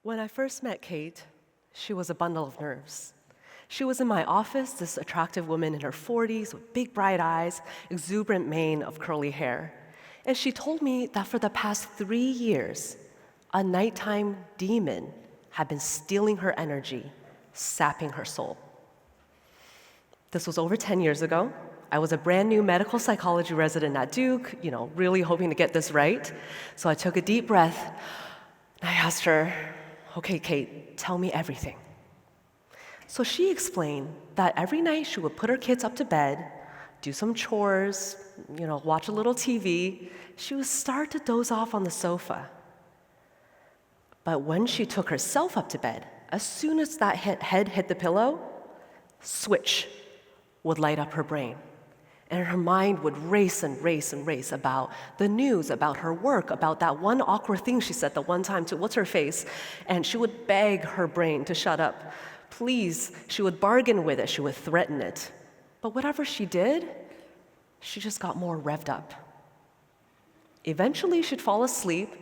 When I first met Kate, she was a bundle of nerves. She was in my office, this attractive woman in her 40s with big bright eyes, exuberant mane of curly hair. And she told me that for the past 3 years, a nighttime demon had been stealing her energy, sapping her soul. This was over 10 years ago. I was a brand new medical psychology resident at Duke, really hoping to get this right. So I took a deep breath, and I asked her, "Okay, Kate, tell me everything." So she explained that every night she would put her kids up to bed, do some chores, watch a little TV. She would start to doze off on the sofa. But when she took herself up to bed, as soon as that head hit the pillow, switch would light up her brain. And her mind would race and race and race about the news, about her work, about that one awkward thing she said the one time to what's-her-face. And she would beg her brain to shut up. Please, she would bargain with it, she would threaten it. But whatever she did, she just got more revved up. Eventually, she'd fall asleep,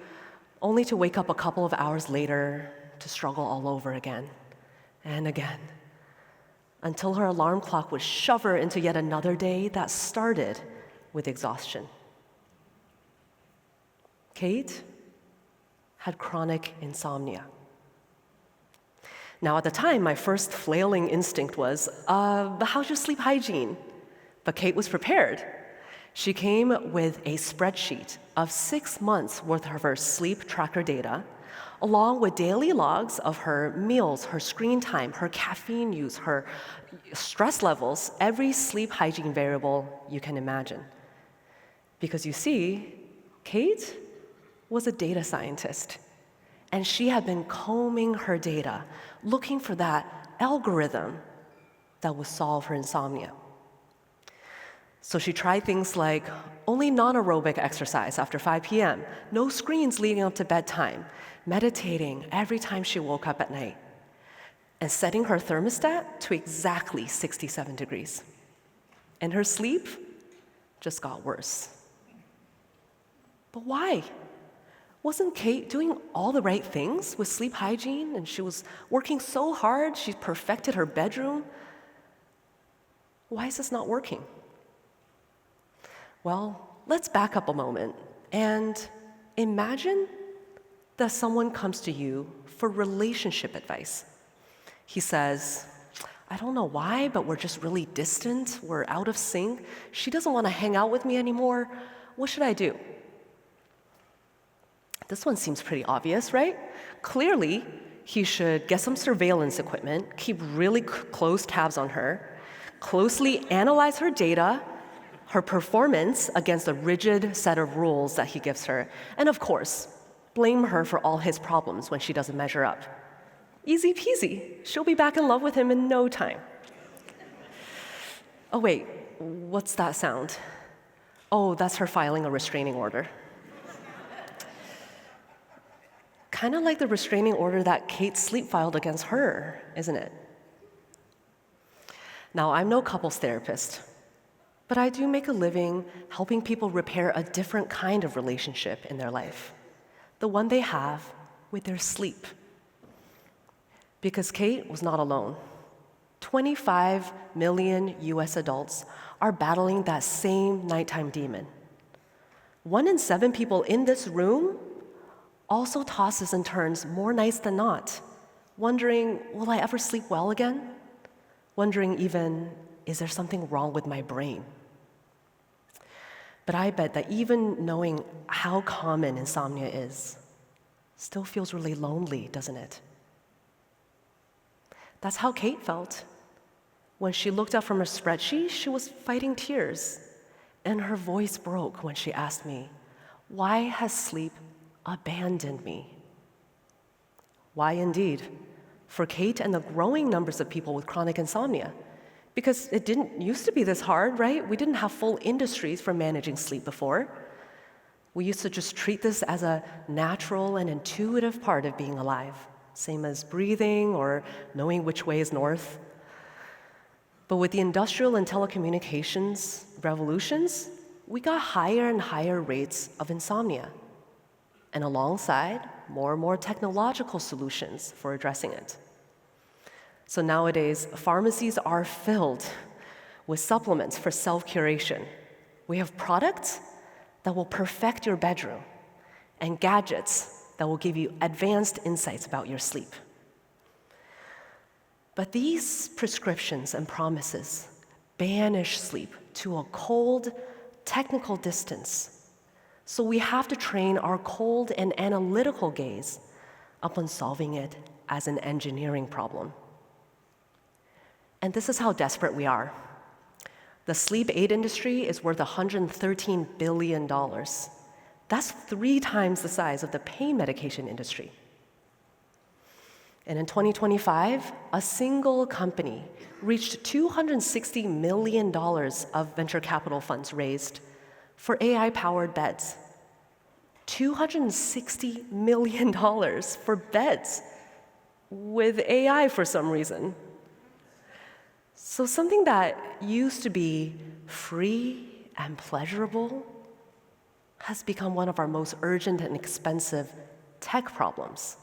only to wake up a couple of hours later to struggle all over again and again, until her alarm clock would shove her into yet another day that started with exhaustion. Kate had chronic insomnia. Now, at the time, my first flailing instinct was, but how's your sleep hygiene? But Kate was prepared. She came with a spreadsheet of 6 months worth of her sleep tracker data, along with daily logs of her meals, her screen time, her caffeine use, her stress levels, every sleep hygiene variable you can imagine. Because you see, Kate was a data scientist, and she had been combing her data, looking for that algorithm that would solve her insomnia. So she tried things like only non-aerobic exercise after 5 p.m., no screens leading up to bedtime, meditating every time she woke up at night, and setting her thermostat to exactly 67 degrees. And her sleep just got worse. But why? Wasn't Kate doing all the right things with sleep hygiene? And she was working so hard, she perfected her bedroom. Why is this not working? Well, let's back up a moment and imagine that someone comes to you for relationship advice. He says, "I don't know why, but we're just really distant. We're out of sync. She doesn't want to hang out with me anymore. What should I do?" This one seems pretty obvious, right? Clearly, he should get some surveillance equipment, keep really close tabs on her, closely analyze her data, her performance against a rigid set of rules that he gives her, and of course, blame her for all his problems when she doesn't measure up. Easy peasy. She'll be back in love with him in no time. Oh wait, what's that sound? Oh, that's her filing a restraining order. Kind of like the restraining order that Kate Sleep filed against her, isn't it? Now, I'm no couples therapist, but I do make a living helping people repair a different kind of relationship in their life, the one they have with their sleep. Because Kate was not alone. 25 million US adults are battling that same nighttime demon. 1 in 7 people in this room also tosses and turns more nights than not, wondering, will I ever sleep well again? Wondering even, is there something wrong with my brain? But I bet that even knowing how common insomnia is still feels really lonely, doesn't it? That's how Kate felt. When she looked up from her spreadsheet, she was fighting tears, and her voice broke when she asked me, "Why has sleep abandoned me?" Why indeed? For Kate and the growing numbers of people with chronic insomnia. Because it didn't used to be this hard, right? We didn't have full industries for managing sleep before. We used to just treat this as a natural and intuitive part of being alive, same as breathing or knowing which way is north. But with the industrial and telecommunications revolutions, we got higher and higher rates of insomnia. and alongside, more and more technological solutions for addressing it. So nowadays, pharmacies are filled with supplements for self-curation. We have products that will perfect your bedroom and gadgets that will give you advanced insights about your sleep. But these prescriptions and promises banish sleep to a cold, technical distance. So we have to train our cold and analytical gaze upon solving it as an engineering problem. And this is how desperate we are. The sleep aid industry is worth $113 billion. That's 3 times the size of the pain medication industry. And in 2025, a single company reached $260 million of venture capital funds raised for AI-powered beds. $260 million for beds with AI for some reason. So something that used to be free and pleasurable has become one of our most urgent and expensive tech problems.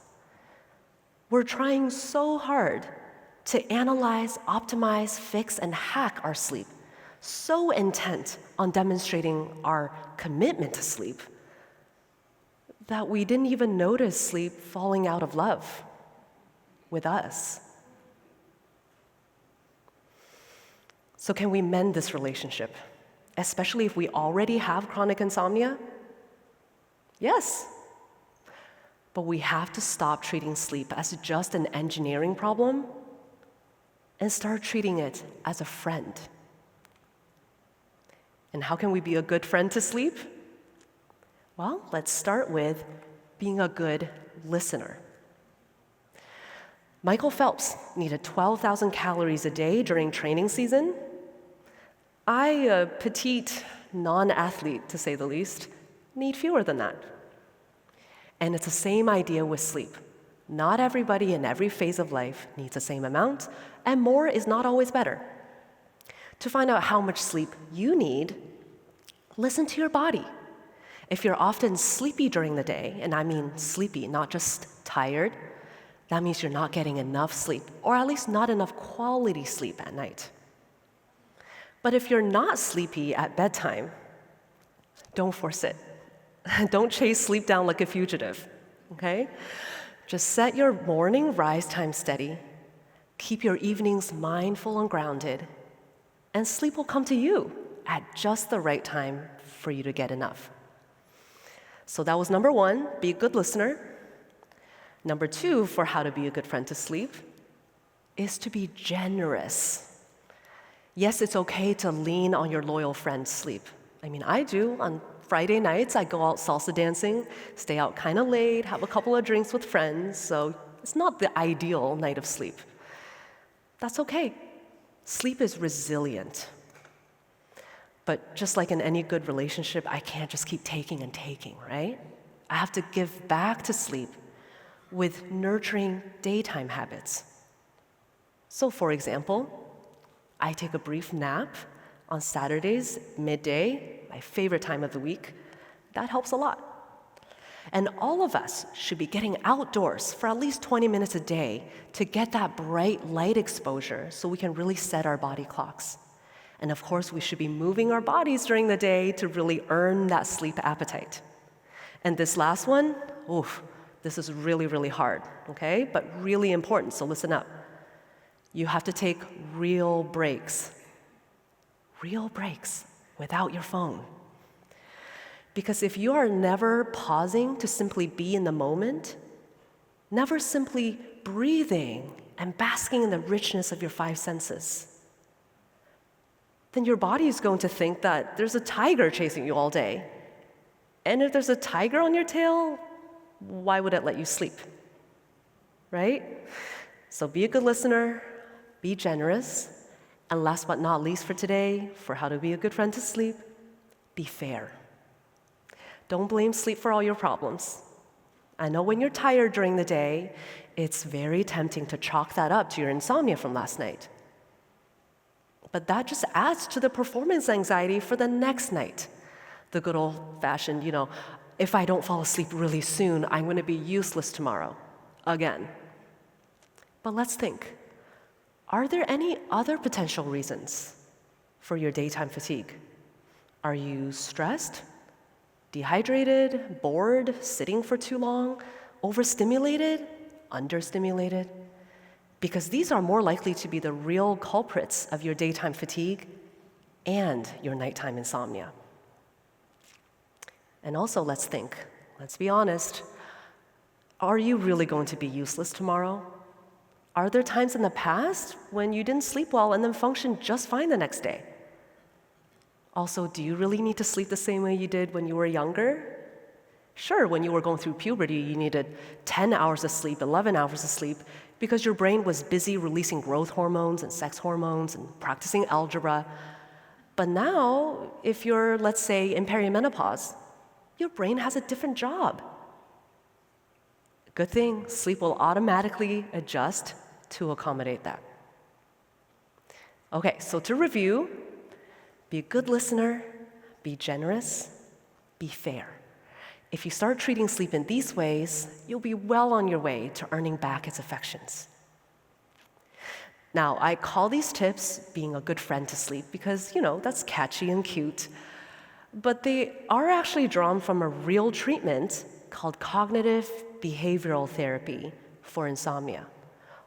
We're trying so hard to analyze, optimize, fix, and hack our sleep, so intent on demonstrating our commitment to sleep that we didn't even notice sleep falling out of love with us. So can we mend this relationship, especially if we already have chronic insomnia? Yes. But we have to stop treating sleep as just an engineering problem and start treating it as a friend. And how can we be a good friend to sleep? Well, let's start with being a good listener. Michael Phelps needed 12,000 calories a day during training season. I, a petite non-athlete, to say the least, need fewer than that. And it's the same idea with sleep. Not everybody in every phase of life needs the same amount, and more is not always better. To find out how much sleep you need, listen to your body. If you're often sleepy during the day, and I mean sleepy, not just tired, that means you're not getting enough sleep, or at least not enough quality sleep at night. But if you're not sleepy at bedtime, don't force it. Don't chase sleep down like a fugitive, okay? Just set your morning rise time steady, keep your evenings mindful and grounded, and sleep will come to you at just the right time for you to get enough. So that was number 1, be a good listener. Number 2, for how to be a good friend to sleep, is to be generous. Yes, it's okay to lean on your loyal friend's sleep. I mean, I do. On Friday nights, I go out salsa dancing, stay out kind of late, have a couple of drinks with friends, so it's not the ideal night of sleep. That's okay. Sleep is resilient. But just like in any good relationship, I can't just keep taking and taking, right? I have to give back to sleep with nurturing daytime habits. So for example, I take a brief nap on Saturdays, midday, my favorite time of the week. That helps a lot. And all of us should be getting outdoors for at least 20 minutes a day to get that bright light exposure so we can really set our body clocks. And of course, we should be moving our bodies during the day to really earn that sleep appetite. And this last one, this is really, really hard, okay? But really important, so listen up. You have to take real breaks without your phone. Because if you are never pausing to simply be in the moment, never simply breathing and basking in the richness of your 5 senses, then your body is going to think that there's a tiger chasing you all day. And if there's a tiger on your tail, why would it let you sleep? Right? So be a good listener, be generous, and last but not least for today, for how to be a good friend to sleep, be fair. Don't blame sleep for all your problems. I know when you're tired during the day, it's very tempting to chalk that up to your insomnia from last night. But that just adds to the performance anxiety for the next night. The good old-fashioned, if I don't fall asleep really soon, I'm going to be useless tomorrow. Again. But let's think. Are there any other potential reasons for your daytime fatigue? Are you stressed, dehydrated, bored, sitting for too long, overstimulated, understimulated? Because these are more likely to be the real culprits of your daytime fatigue and your nighttime insomnia. And also, let's think. Let's be honest. Are you really going to be useless tomorrow? Are there times in the past when you didn't sleep well and then functioned just fine the next day? Also, do you really need to sleep the same way you did when you were younger? Sure, when you were going through puberty, you needed 10 hours of sleep, 11 hours of sleep, because your brain was busy releasing growth hormones and sex hormones and practicing algebra. But now, if you're, let's say, in perimenopause, your brain has a different job. Good thing, sleep will automatically adjust to accommodate that. Okay, so to review, be a good listener, be generous, be fair. If you start treating sleep in these ways, you'll be well on your way to earning back its affections. Now, I call these tips being a good friend to sleep because, that's catchy and cute. But they are actually drawn from a real treatment called cognitive behavioral therapy for insomnia,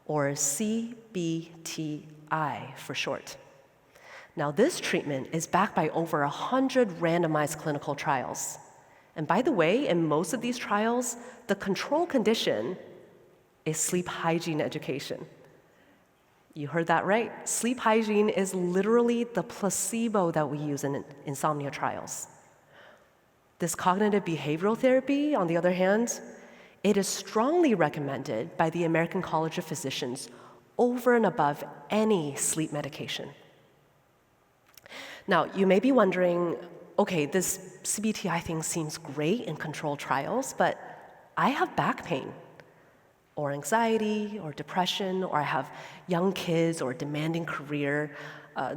or CBTI for short. Now, this treatment is backed by over 100 randomized clinical trials. And by the way, in most of these trials, the control condition is sleep hygiene education. You heard that right. Sleep hygiene is literally the placebo that we use in insomnia trials. This cognitive behavioral therapy, on the other hand, it is strongly recommended by the American College of Physicians over and above any sleep medication. Now, you may be wondering, okay, this CBTI thing seems great in controlled trials, but I have back pain, or anxiety, or depression, or I have young kids, or a demanding career,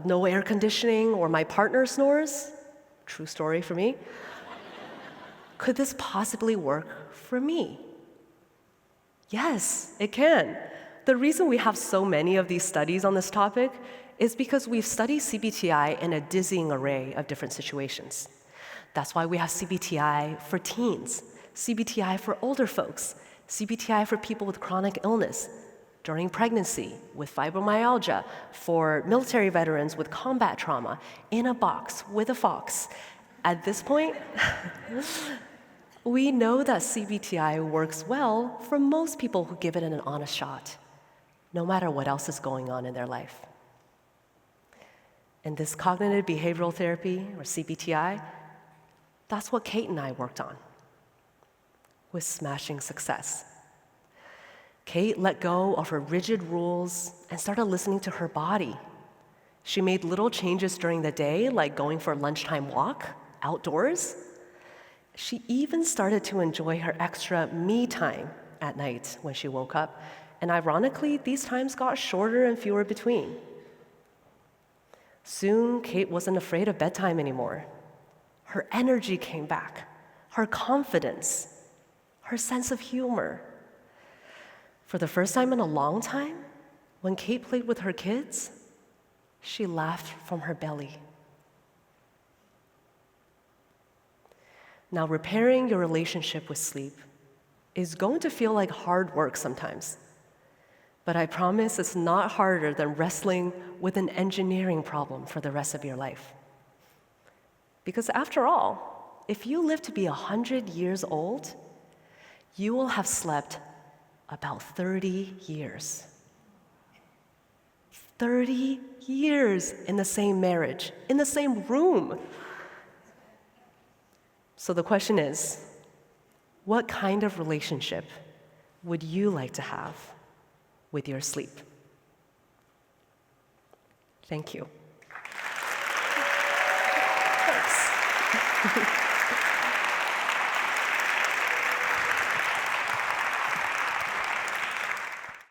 no air conditioning, or my partner snores. True story for me. Could this possibly work for me? Yes, it can. The reason we have so many of these studies on this topic is because we've studied CBTI in a dizzying array of different situations. That's why we have CBTI for teens, CBTI for older folks, CBTI for people with chronic illness, during pregnancy, with fibromyalgia, for military veterans with combat trauma, in a box with a fox. At this point, we know that CBTI works well for most people who give it an honest shot, no matter what else is going on in their life. And this cognitive behavioral therapy, or CBTI, that's what Kate and I worked on, with smashing success. Kate let go of her rigid rules and started listening to her body. She made little changes during the day, like going for a lunchtime walk outdoors. She even started to enjoy her extra me time at night when she woke up. And ironically, these times got shorter and fewer between. Soon, Kate wasn't afraid of bedtime anymore. Her energy came back, her confidence, her sense of humor. For the first time in a long time, when Kate played with her kids, she laughed from her belly. Now, repairing your relationship with sleep is going to feel like hard work sometimes. But I promise it's not harder than wrestling with an engineering problem for the rest of your life. Because after all, if you live to be 100 years old, you will have slept about 30 years. 30 years in the same marriage, in the same room. So the question is, what kind of relationship would you like to have with your sleep? Thank you. Thanks.